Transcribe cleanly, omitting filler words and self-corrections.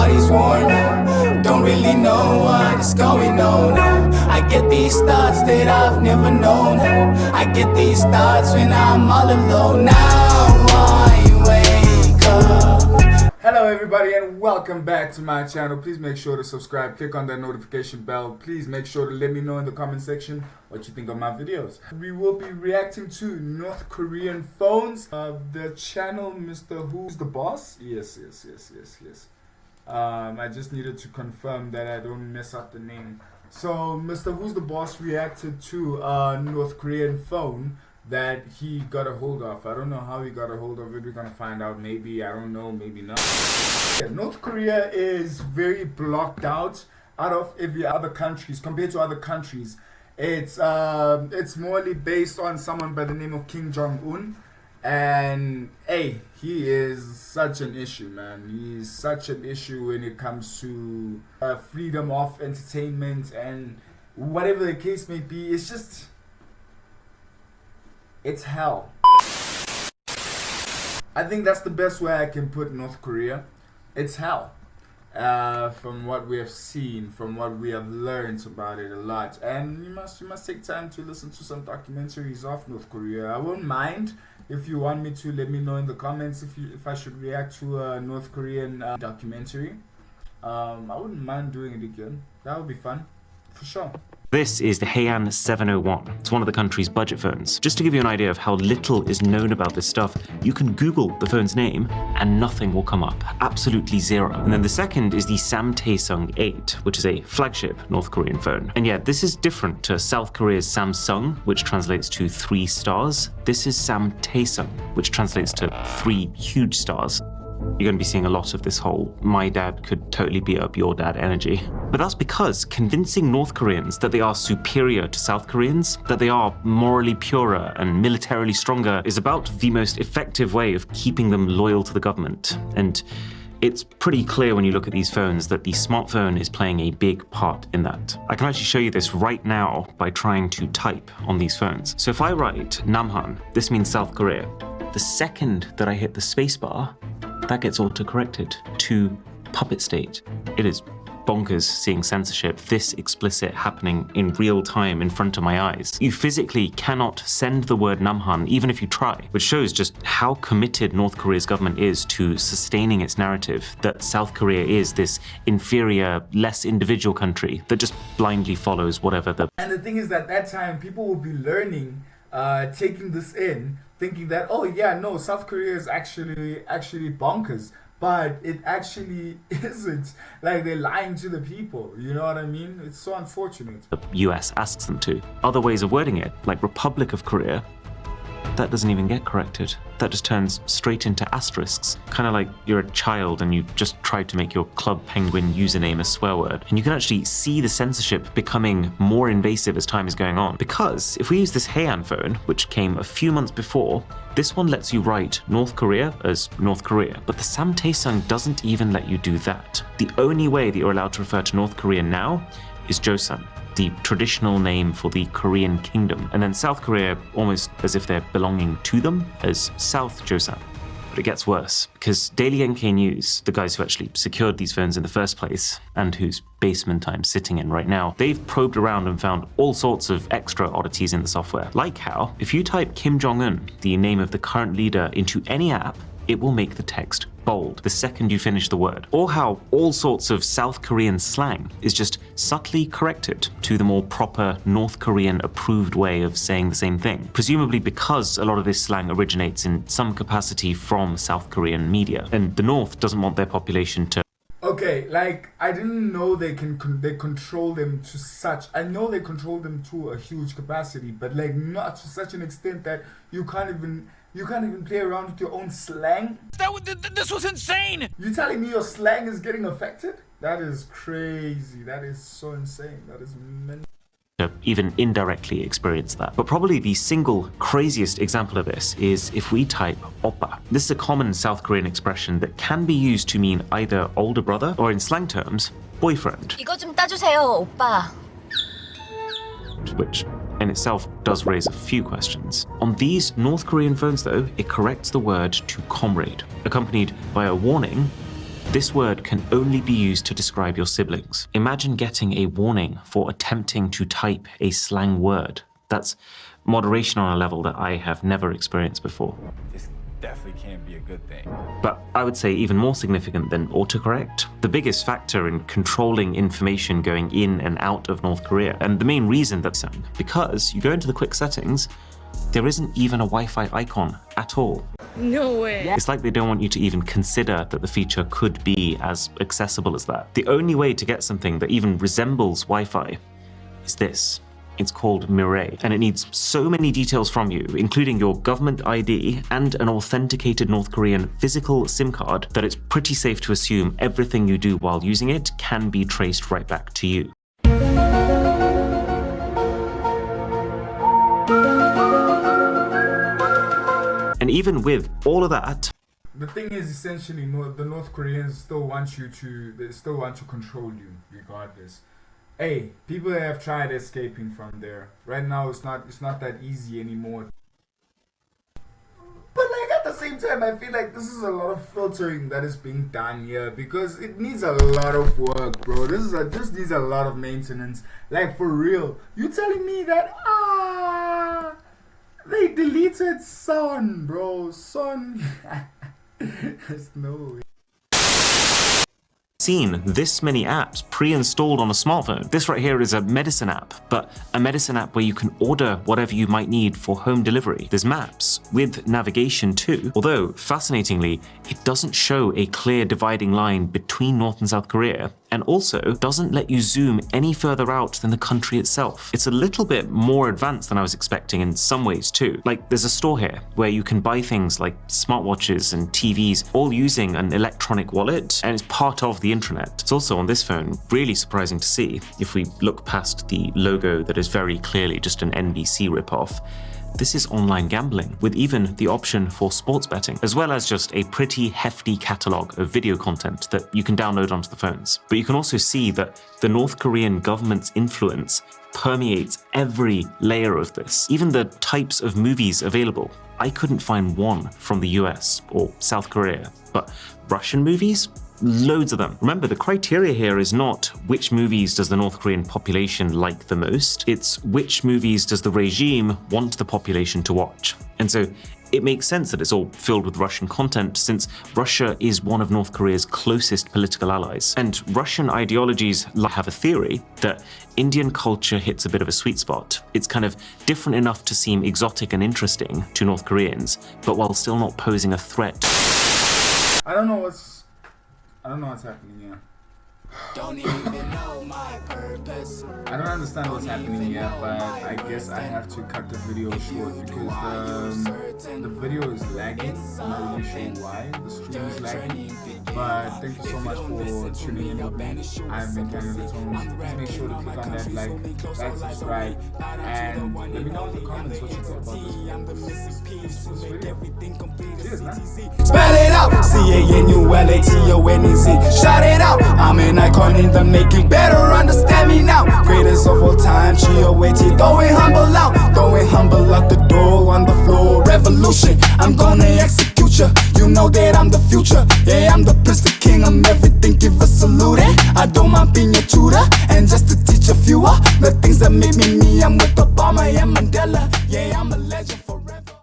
body's warm. Don't really know what is going on. I get these thoughts that I've never known. I get these thoughts when I'm all alone. Now I wake up. Hello everybody and welcome back to my channel. Please make sure to subscribe, click on that notification bell. Please make sure to let me know in the comment section what you think of my videos. We will be reacting to North Korean phones. The channel MrWhosTheBoss. Yes. I just needed to confirm that I don't mess up the name. So MrWhosTheBoss reacted to a North Korean phone that he got a hold of. I don't know how he got a hold of it. We're gonna find out. Maybe, I don't know, maybe not. Yeah, North Korea is very blocked out of every other countries compared to other countries. It's morely based on someone by the name of Kim Jong-un, and hey, he is such an issue, man. He's such an issue when it comes to freedom of entertainment and whatever the case may be. It's just, it's hell. I think that's the best way I can put North Korea. It's hell. From what we have seen, from what we have learned about it a lot. And you must take time to listen to some documentaries of North Korea. I won't mind if you want me to. Let me know in the comments if I should react to a North Korean documentary. I wouldn't mind doing it again. That would be fun, for sure. This is the Heian 701. It's one of the country's budget phones. Just to give you an idea of how little is known about this stuff, you can Google the phone's name and nothing will come up. Absolutely zero. And then the second is the Samtaesung 8, which is a flagship North Korean phone. And yeah, this is different to South Korea's Samsung, which translates to 3 stars. This is Samtaesung, which translates to 3 huge stars. You're going to be seeing a lot of this whole my dad could totally beat up your dad energy. But that's because convincing North Koreans that they are superior to South Koreans, that they are morally purer and militarily stronger, is about the most effective way of keeping them loyal to the government. And it's pretty clear when you look at these phones that the smartphone is playing a big part in that. I can actually show you this right now by trying to type on these phones. So if I write Namhan, this means South Korea. The second that I hit the spacebar, that gets auto-corrected to puppet state. It is bonkers seeing censorship this explicit happening in real time in front of my eyes. You physically cannot send the word Namhan even if you try, which shows just how committed North Korea's government is to sustaining its narrative that South Korea is this inferior, less individual country that just blindly follows whatever the... And the thing is that that time people will be learning, taking this in, thinking that, oh yeah, no, South Korea is actually bonkers, but it actually isn't. Like, they're lying to the people, you know what I mean? It's so unfortunate. The US asks them to. Other ways of wording it, like Republic of Korea, that doesn't even get corrected. That just turns straight into asterisks. Kind of like you're a child and you just tried to make your Club Penguin username a swear word. And you can actually see the censorship becoming more invasive as time is going on. Because if we use this Heian phone, which came a few months before, this one lets you write North Korea as North Korea, but the Samtaesung doesn't even let you do that. The only way that you're allowed to refer to North Korea now is Joseon, the traditional name for the Korean kingdom, and then South Korea, almost as if they're belonging to them, as South Joseon. But it gets worse, because Daily NK News, the guys who actually secured these phones in the first place, and whose basement I'm sitting in right now, they've probed around and found all sorts of extra oddities in the software. Like how, if you type Kim Jong-un, the name of the current leader, into any app, it will make the text bold the second you finish the word. Or how all sorts of South Korean slang is just subtly corrected to the more proper North Korean approved way of saying the same thing. Presumably because a lot of this slang originates in some capacity from South Korean media, and the North doesn't want their population to... Okay, like, I didn't know they control them to such... I know they control them to a huge capacity, but like not to such an extent that you can't even play around with your own slang. This was insane! You telling me your slang is getting affected? That is crazy. That is so insane. That is mental. Even indirectly experience that. But probably the single craziest example of this is if we type oppa. This is a common South Korean expression that can be used to mean either older brother or, in slang terms, boyfriend. 이거 좀 따주세요, 오빠. Which in itself does raise a few questions. On these North Korean phones though, it corrects the word to comrade, accompanied by a warning This word can only be used to describe your siblings. Imagine getting a warning for attempting to type a slang word. That's moderation on a level that I have never experienced before. This definitely can't be a good thing. But I would say even more significant than autocorrect, the biggest factor in controlling information going in and out of North Korea, and the main reason that's because you go into the quick settings, there isn't even a Wi-Fi icon at all. No way. It's like they don't want you to even consider that the feature could be as accessible as that. The only way to get something that even resembles Wi-Fi is this. It's called Mirai, and it needs so many details from you, including your government ID and an authenticated North Korean physical SIM card, that it's pretty safe to assume everything you do while using it can be traced right back to you. And even with all of that, the thing is, essentially, the North Koreans still want they still want to control you, regardless. Hey, people have tried escaping from there. Right now, it's not that easy anymore. But like at the same time, I feel like this is a lot of filtering that is being done here, because it needs a lot of work, bro. This needs a lot of maintenance. Like, for real, you telling me that they deleted Son, bro? Son. There's no way. Seen this many apps pre-installed on a smartphone. This right here is a medicine app, but a medicine app where you can order whatever you might need for home delivery. There's maps with navigation too, although fascinatingly, it doesn't show a clear dividing line between North and South Korea, and also doesn't let you zoom any further out than the country itself. It's a little bit more advanced than I was expecting in some ways too. Like, there's a store here where you can buy things like smartwatches and TVs, all using an electronic wallet, and it's part of the intranet. It's also on this phone, really surprising to see, if we look past the logo that is very clearly just an NBC ripoff. This is online gambling, with even the option for sports betting, as well as just a pretty hefty catalogue of video content that you can download onto the phones. But you can also see that the North Korean government's influence permeates every layer of this, even the types of movies available. I couldn't find one from the US or South Korea, but Russian movies? Loads of them. Remember, the criteria here is not which movies does the North Korean population like the most, it's which movies does the regime want the population to watch. And so it makes sense that it's all filled with Russian content, since Russia is one of North Korea's closest political allies. And Russian ideologies have a theory that Indian culture hits a bit of a sweet spot. It's kind of different enough to seem exotic and interesting to North Koreans, but while still not posing a threat. I don't know what's happening here. Don't even know my purpose. I don't understand what's happening here, but I guess I have to cut the video short because the video is lagging. I'm not really sure why the stream is lagging. But thank you so much for tuning in with me. I've been Canula Tonez. Please make sure to click on that like, subscribe, and let me know in the comments what you thought about this video. Cheers, man. Spell it out, CANULATONEZ. Shout it out, I'm an icon in the making. Better understand me now. Greatest of all time, GOAT. Going humble out the door on the floor. Revolution, I'm gonna execute ya. You know that I'm the future. Yeah, I'm the prince, the king. I'm everything. Give a salute. I don't mind being your tutor, and just to teach a few the things that make me me. I'm with Obama and Mandela. Yeah, I'm a legend.